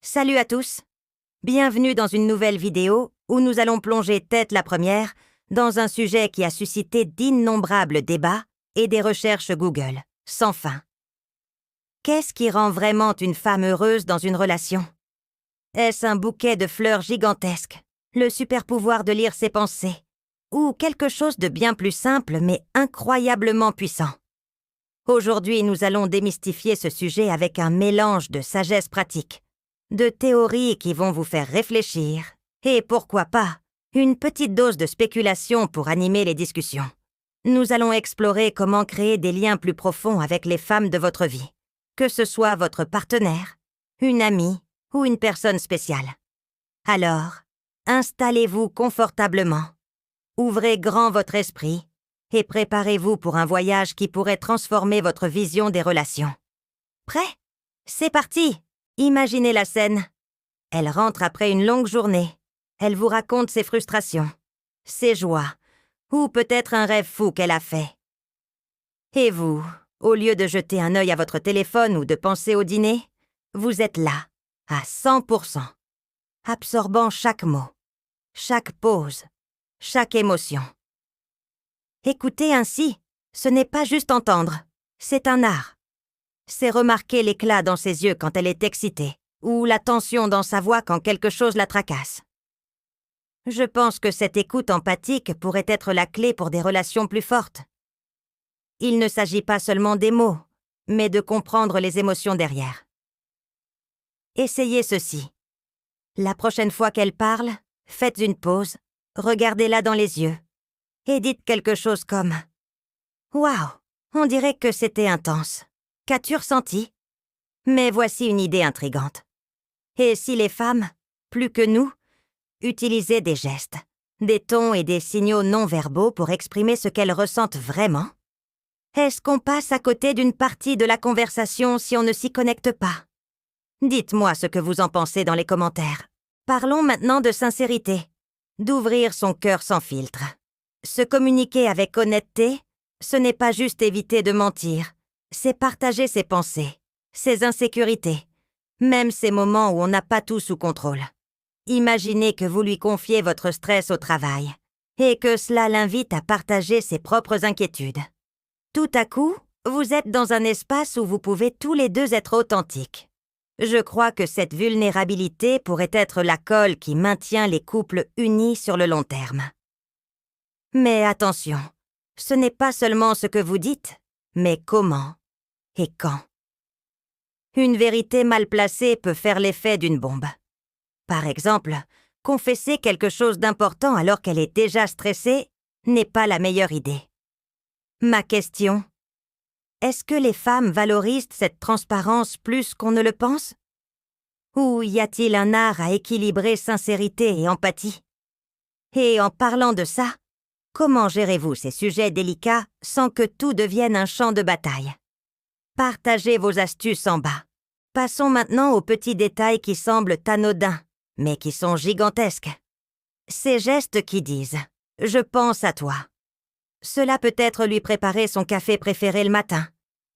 Salut à tous! Bienvenue dans une nouvelle vidéo où nous allons plonger tête la première dans un sujet qui a suscité d'innombrables débats et des recherches Google, sans fin. Qu'est-ce qui rend vraiment une femme heureuse dans une relation? Est-ce un bouquet de fleurs gigantesques, le super-pouvoir de lire ses pensées, ou quelque chose de bien plus simple mais incroyablement puissant? Aujourd'hui, nous allons démystifier ce sujet avec un mélange de sagesse pratique, de théories qui vont vous faire réfléchir, et pourquoi pas, une petite dose de spéculation pour animer les discussions. Nous allons explorer comment créer des liens plus profonds avec les femmes de votre vie, que ce soit votre partenaire, une amie ou une personne spéciale. Alors, installez-vous confortablement, ouvrez grand votre esprit et préparez-vous pour un voyage qui pourrait transformer votre vision des relations. Prêt? C'est parti! Imaginez la scène. Elle rentre après une longue journée. Elle vous raconte ses frustrations, ses joies, ou peut-être un rêve fou qu'elle a fait. Et vous, au lieu de jeter un œil à votre téléphone ou de penser au dîner, vous êtes là, à 100%, absorbant chaque mot, chaque pause, chaque émotion. Écouter ainsi, ce n'est pas juste entendre, c'est un art. C'est remarquer l'éclat dans ses yeux quand elle est excitée, ou la tension dans sa voix quand quelque chose la tracasse. Je pense que cette écoute empathique pourrait être la clé pour des relations plus fortes. Il ne s'agit pas seulement des mots, mais de comprendre les émotions derrière. Essayez ceci. La prochaine fois qu'elle parle, faites une pause, regardez-la dans les yeux, et dites quelque chose comme « Waouh, on dirait que c'était intense. Qu'as-tu ressenti? » Mais voici une idée intrigante. Et si les femmes, plus que nous, utilisaient des gestes, des tons et des signaux non-verbaux pour exprimer ce qu'elles ressentent vraiment? Est-ce qu'on passe à côté d'une partie de la conversation si on ne s'y connecte pas? Dites-moi ce que vous en pensez dans les commentaires. Parlons maintenant de sincérité, d'ouvrir son cœur sans filtre. Se communiquer avec honnêteté, ce n'est pas juste éviter de mentir, c'est partager ses pensées, ses insécurités, même ces moments où on n'a pas tout sous contrôle. Imaginez que vous lui confiez votre stress au travail et que cela l'invite à partager ses propres inquiétudes. Tout à coup, vous êtes dans un espace où vous pouvez tous les deux être authentiques. Je crois que cette vulnérabilité pourrait être la colle qui maintient les couples unis sur le long terme. Mais attention, ce n'est pas seulement ce que vous dites, mais comment et quand. Une vérité mal placée peut faire l'effet d'une bombe. Par exemple, confesser quelque chose d'important alors qu'elle est déjà stressée n'est pas la meilleure idée. Ma question: est-ce que les femmes valorisent cette transparence plus qu'on ne le pense? Ou y a-t-il un art à équilibrer sincérité et empathie? Et en parlant de ça, comment gérez-vous ces sujets délicats sans que tout devienne un champ de bataille? Partagez vos astuces en bas. Passons maintenant aux petits détails qui semblent anodins, mais qui sont gigantesques. Ces gestes qui disent « Je pense à toi ». Cela peut être lui préparer son café préféré le matin,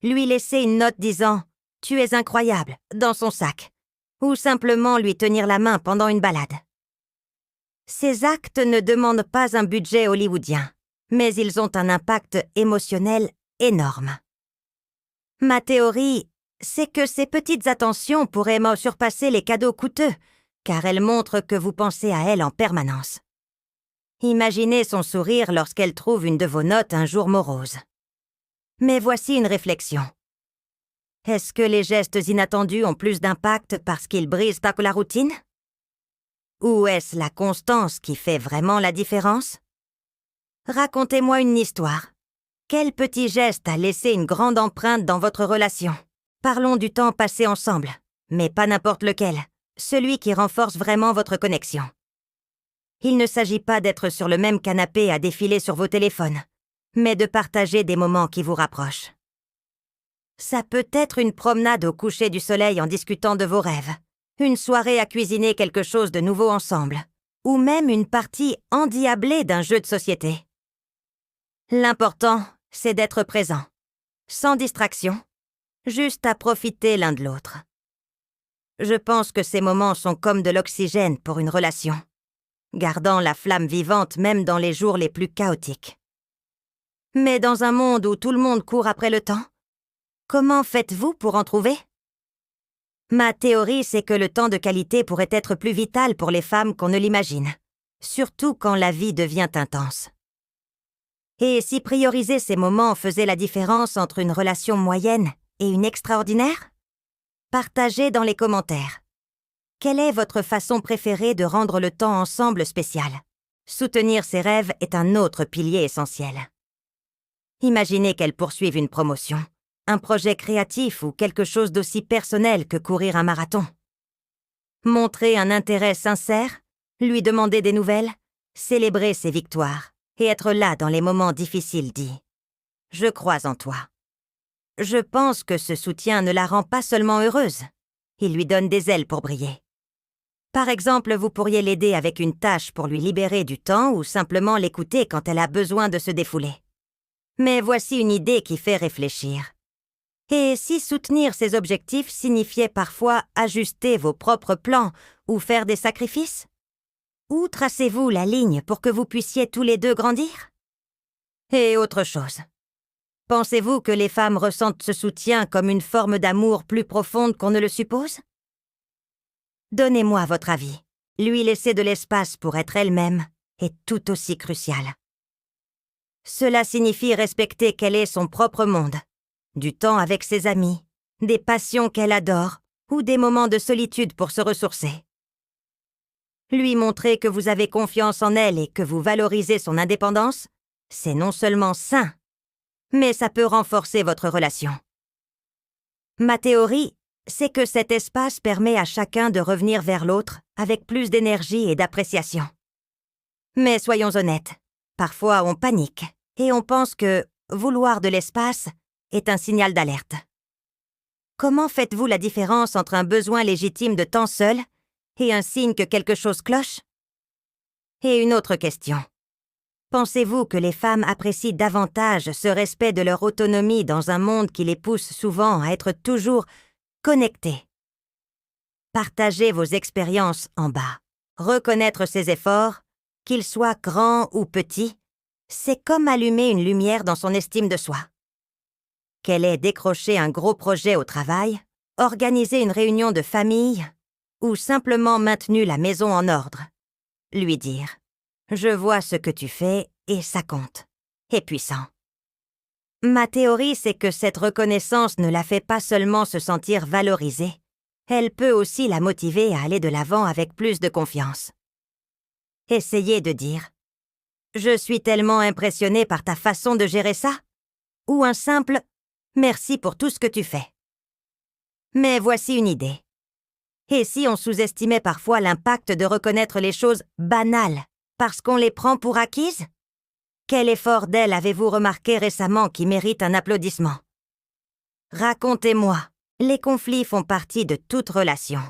lui laisser une note disant « Tu es incroyable » dans son sac, ou simplement lui tenir la main pendant une balade. Ces actes ne demandent pas un budget hollywoodien, mais ils ont un impact émotionnel énorme. Ma théorie, c'est que ces petites attentions pourraient surpasser les cadeaux coûteux, car elles montrent que vous pensez à elle en permanence. Imaginez son sourire lorsqu'elle trouve une de vos notes un jour morose. Mais voici une réflexion. Est-ce que les gestes inattendus ont plus d'impact parce qu'ils brisent la routine? Ou est-ce la constance qui fait vraiment la différence? Racontez-moi une histoire. Quel petit geste a laissé une grande empreinte dans votre relation? Parlons du temps passé ensemble, mais pas n'importe lequel, celui qui renforce vraiment votre connexion. Il ne s'agit pas d'être sur le même canapé à défiler sur vos téléphones, mais de partager des moments qui vous rapprochent. Ça peut être une promenade au coucher du soleil en discutant de vos rêves, une soirée à cuisiner quelque chose de nouveau ensemble, ou même une partie endiablée d'un jeu de société. L'important, c'est d'être présent, sans distraction, juste à profiter l'un de l'autre. Je pense que ces moments sont comme de l'oxygène pour une relation, gardant la flamme vivante même dans les jours les plus chaotiques. Mais dans un monde où tout le monde court après le temps, comment faites-vous pour en trouver? Ma théorie, c'est que le temps de qualité pourrait être plus vital pour les femmes qu'on ne l'imagine, surtout quand la vie devient intense. Et si prioriser ces moments faisait la différence entre une relation moyenne et une extraordinaire? Partagez dans les commentaires. Quelle est votre façon préférée de rendre le temps ensemble spécial? Soutenir ses rêves est un autre pilier essentiel. Imaginez qu'elle poursuive une promotion, un projet créatif ou quelque chose d'aussi personnel que courir un marathon. Montrer un intérêt sincère, lui demander des nouvelles, célébrer ses victoires et être là dans les moments difficiles dit « Je crois en toi ». Je pense que ce soutien ne la rend pas seulement heureuse, il lui donne des ailes pour briller. Par exemple, vous pourriez l'aider avec une tâche pour lui libérer du temps ou simplement l'écouter quand elle a besoin de se défouler. Mais voici une idée qui fait réfléchir. Et si soutenir ses objectifs signifiait parfois ajuster vos propres plans ou faire des sacrifices? Où tracez-vous la ligne pour que vous puissiez tous les deux grandir? Et autre chose. Pensez-vous que les femmes ressentent ce soutien comme une forme d'amour plus profonde qu'on ne le suppose? Donnez-moi votre avis. Lui laisser de l'espace pour être elle-même est tout aussi crucial. Cela signifie respecter qu'elle ait son propre monde, du temps avec ses amis, des passions qu'elle adore ou des moments de solitude pour se ressourcer. Lui montrer que vous avez confiance en elle et que vous valorisez son indépendance, c'est non seulement sain, mais ça peut renforcer votre relation. Ma théorie, c'est que cet espace permet à chacun de revenir vers l'autre avec plus d'énergie et d'appréciation. Mais soyons honnêtes, parfois on panique et on pense que vouloir de l'espace est un signal d'alerte. Comment faites-vous la différence entre un besoin légitime de temps seul et un signe que quelque chose cloche? Et une autre question. Pensez-vous que les femmes apprécient davantage ce respect de leur autonomie dans un monde qui les pousse souvent à être toujours connectées? Partagez vos expériences en bas. Reconnaître ses efforts, qu'ils soient grands ou petits, c'est comme allumer une lumière dans son estime de soi. Qu'elle ait décroché un gros projet au travail, organisé une réunion de famille ou simplement maintenu la maison en ordre. Lui dire « Je vois ce que tu fais et ça compte » est puissant. Ma théorie, c'est que cette reconnaissance ne la fait pas seulement se sentir valorisée, elle peut aussi la motiver à aller de l'avant avec plus de confiance. Essayez de dire « Je suis tellement impressionnée par ta façon de gérer ça » ou un simple « Merci pour tout ce que tu fais ». Mais voici une idée. Et si on sous-estimait parfois l'impact de reconnaître les choses banales parce qu'on les prend pour acquises? Quel effort d'elle avez-vous remarqué récemment qui mérite un applaudissement? Racontez-moi, les conflits font partie de toute relation.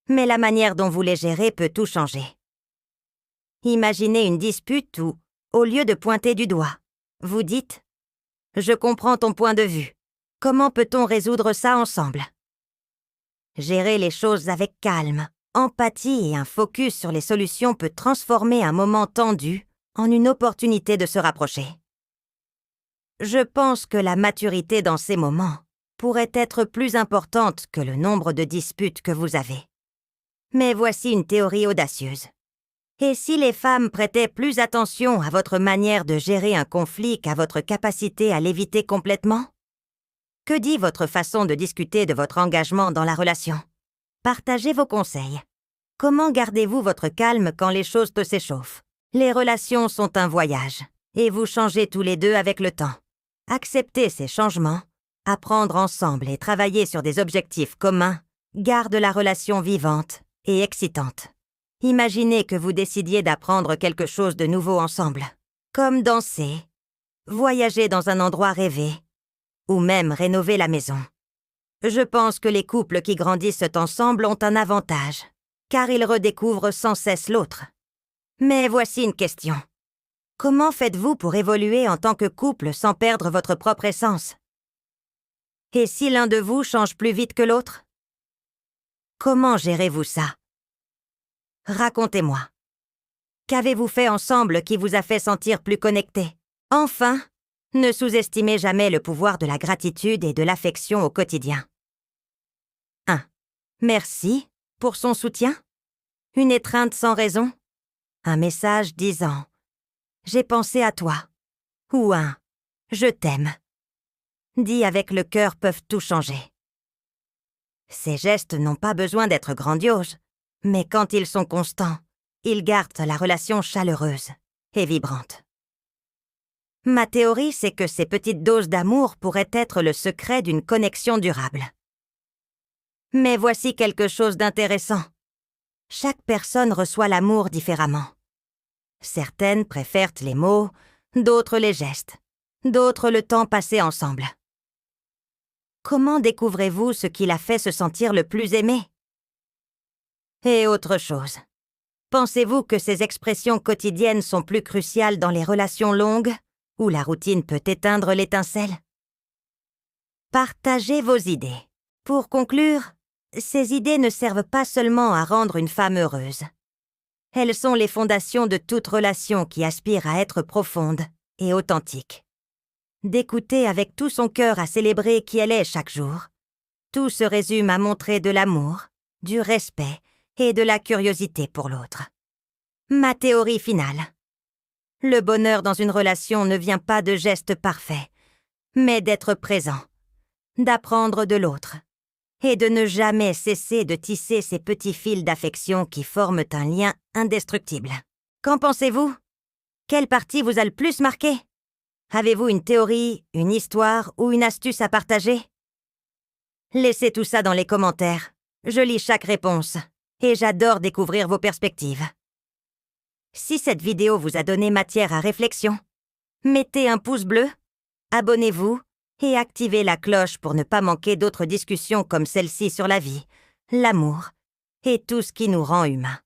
Mais la manière dont vous les gérez peut tout changer. Imaginez une dispute où, au lieu de pointer du doigt, vous dites « Je comprends ton point de vue. Comment peut-on résoudre ça ensemble ?» Gérer les choses avec calme, empathie et un focus sur les solutions peut transformer un moment tendu en une opportunité de se rapprocher. Je pense que la maturité dans ces moments pourrait être plus importante que le nombre de disputes que vous avez. Mais voici une théorie audacieuse. Et si les femmes prêtaient plus attention à votre manière de gérer un conflit qu'à votre capacité à l'éviter complètement? Que dit votre façon de discuter de votre engagement dans la relation? Partagez vos conseils. Comment gardez-vous votre calme quand les choses s'échauffent? Les relations sont un voyage, et vous changez tous les deux avec le temps. Accepter ces changements, apprendre ensemble et travailler sur des objectifs communs garde la relation vivante et excitante. Imaginez que vous décidiez d'apprendre quelque chose de nouveau ensemble, comme danser, voyager dans un endroit rêvé, ou même rénover la maison. Je pense que les couples qui grandissent ensemble ont un avantage, car ils redécouvrent sans cesse l'autre. Mais voici une question. Comment faites-vous pour évoluer en tant que couple sans perdre votre propre essence? Et si l'un de vous change plus vite que l'autre? Comment gérez-vous ça? Racontez-moi. Qu'avez-vous fait ensemble qui vous a fait sentir plus connecté? Enfin, ne sous-estimez jamais le pouvoir de la gratitude et de l'affection au quotidien. 1. Merci pour son soutien? Une étreinte sans raison? Un message disant « J'ai pensé à toi » ou un « Je t'aime » dit avec le cœur peuvent tout changer. Ces gestes n'ont pas besoin d'être grandioses, mais quand ils sont constants, ils gardent la relation chaleureuse et vibrante. Ma théorie, c'est que ces petites doses d'amour pourraient être le secret d'une connexion durable. Mais voici quelque chose d'intéressant. Chaque personne reçoit l'amour différemment. Certaines préfèrent les mots, d'autres les gestes, d'autres le temps passé ensemble. Comment découvrez-vous ce qui l'a fait se sentir le plus aimé? Et autre chose. Pensez-vous que ces expressions quotidiennes sont plus cruciales dans les relations longues, où la routine peut éteindre l'étincelle? Partagez vos idées. Pour conclure, ces idées ne servent pas seulement à rendre une femme heureuse. Elles sont les fondations de toute relation qui aspire à être profonde et authentique. D'écouter avec tout son cœur à célébrer qui elle est chaque jour. Tout se résume à montrer de l'amour, du respect et de la curiosité pour l'autre. Ma théorie finale. Le bonheur dans une relation ne vient pas de gestes parfaits, mais d'être présent, d'apprendre de l'autre, et de ne jamais cesser de tisser ces petits fils d'affection qui forment un lien indestructible. Qu'en pensez-vous? Quelle partie vous a le plus marqué? Avez-vous une théorie, une histoire ou une astuce à partager? Laissez tout ça dans les commentaires. Je lis chaque réponse, et j'adore découvrir vos perspectives. Si cette vidéo vous a donné matière à réflexion, mettez un pouce bleu, abonnez-vous et activez la cloche pour ne pas manquer d'autres discussions comme celle-ci sur la vie, l'amour et tout ce qui nous rend humains.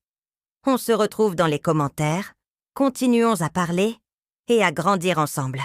On se retrouve dans les commentaires, continuons à parler et à grandir ensemble.